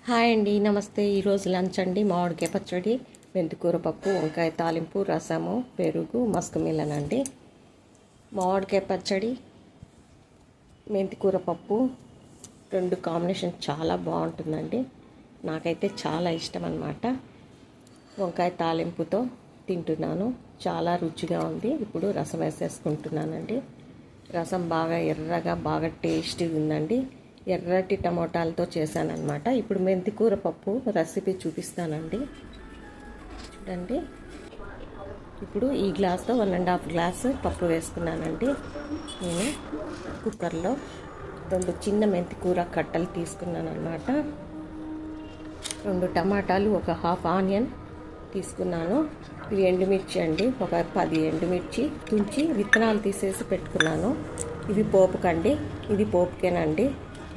Hi అండి, నమస్తే. ఈరోజు లంచ్ అండి మామిడికాయ పచ్చడి, మెంతికూర పప్పు, వంకాయ తాలింపు, రసము, పెరుగు, మస్క్ మిలన్ అండి. మామిడికాయ పచ్చడి, మెంతికూర పప్పు రెండు కాంబినేషన్ చాలా బాగుంటుందండి. నాకైతే చాలా ఇష్టం అన్నమాట. వంకాయ తాలింపుతో తింటున్నాను, చాలా రుచిగా ఉంది. ఇప్పుడు రసం వేసేసుకుంటున్నానండి. రసం బాగా ఎర్రగా బాగా టేస్టీగా ఉందండి. ఎర్రటి టమోటాలతో చేశానన్నమాట. ఇప్పుడు మెంతికూర పప్పు రెసిపీ చూపిస్తానండి. చూడండి, ఇప్పుడు ఈ గ్లాస్తో 1.5 గ్లాసు పప్పు వేసుకున్నానండి. నేను కుక్కర్లో 2 చిన్న మెంతికూర కట్టలు తీసుకున్నాను అన్నమాట. 2 టమాటాలు, ఒక హాఫ్ ఆనియన్ తీసుకున్నాను. ఇవి ఎండుమిర్చి అండి, ఒక 10 ఎండుమిర్చి తుంచి విత్తనాలు తీసేసి పెట్టుకున్నాను. ఇవి పోపుకండి, ఇది పోపుకేనండి.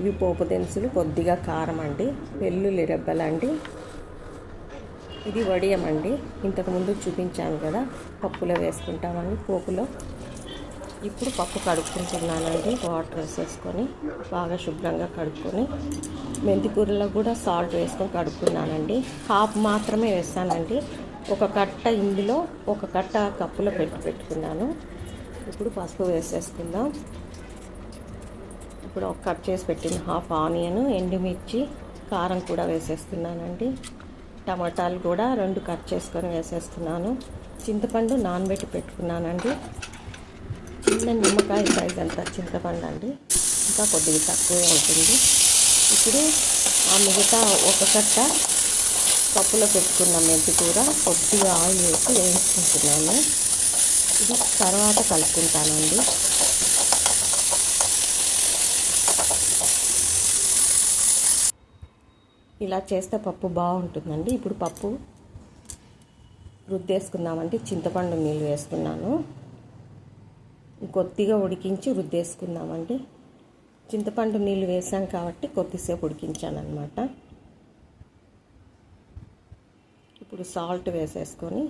ఇవి పోపు దినుసులు, కొద్దిగా కారం అండి, వెల్లుల్లి రెబ్బలండి. ఇది వడియం అండి, ఇంతకుముందు చూపించాను కదా, పప్పులో వేసుకుంటామని పోపులో. ఇప్పుడు పప్పు కడుక్కుంటున్నానండి. వాటర్ వేసేసుకొని బాగా శుభ్రంగా కడుక్కొని, మెంతికూరలో కూడా సాల్ట్ వేసుకొని కడుక్కున్నానండి. హాఫ్ మాత్రమే వేస్తానండి. ఒక కట్ట ఇందులో, ఒక కట్ట కప్పులో పెట్టుకున్నాను. ఇప్పుడు పసుపు వేసేసుకుందాం. ఇప్పుడు ఒక కట్ చేసి పెట్టిన హాఫ్ ఆనియన్, ఎండుమిర్చి, కారం కూడా వేసేస్తున్నానండి. టమాటాలు కూడా 2 కట్ చేసుకొని వేసేస్తున్నాను. చింతపండు నానబెట్టి పెట్టుకున్నానండి. చిన్న నిమ్మకాయ సైజ్ అంత చింతపండు అండి, ఇంకా కొద్దిగా తక్కువే ఉంటుంది. ఇప్పుడు ఆ మిగతా ఒక కట్ట పప్పులో పెట్టుకున్న మెంతికూర కొద్దిగా ఆయిల్ వేసి వేయించుకుంటున్నాను. ఇది తర్వాత కలుపుకుంటానండి. ఇలా చేస్తే పప్పు బాగుంటుందండి. ఇప్పుడు పప్పు రుద్దేసుకుందామండి. చింతపండు నీళ్ళు వేసుకున్నాను, కొద్దిగా ఉడికించి రుద్దేసుకుందామండి. చింతపండు నీళ్ళు వేసాం కాబట్టి కొద్దిసేపు ఉడికించాను అన్నమాట. ఇప్పుడు సాల్ట్ వేసేసుకొని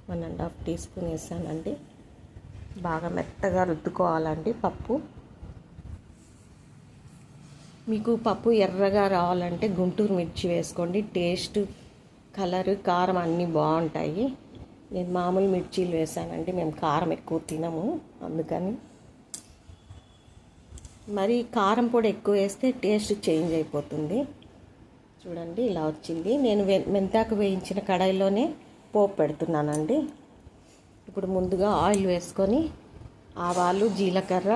one and half teaspoon వేసానండి. బాగా మెత్తగా రుద్దుకోవాలండి పప్పు. మీకు పప్పు ఎర్రగా రావాలంటే గుంటూరు మిర్చి వేసుకోండి. టేస్ట్, కలర్, కారం అన్నీ బాగుంటాయి. నేను మామూలు మిర్చీలు వేసానండి, మేము కారం ఎక్కువ తినము, అందుకని. మరి కారం పొడి ఎక్కువ వేస్తే టేస్ట్ చేంజ్ అయిపోతుంది. చూడండి, ఇలా వచ్చింది. నేను మెంతాకు వేయించిన కడాయిలోనే పోపు పెడుతున్నానండి. ఇప్పుడు ముందుగా ఆయిల్ వేసుకొని ఆవాలు, జీలకర్ర,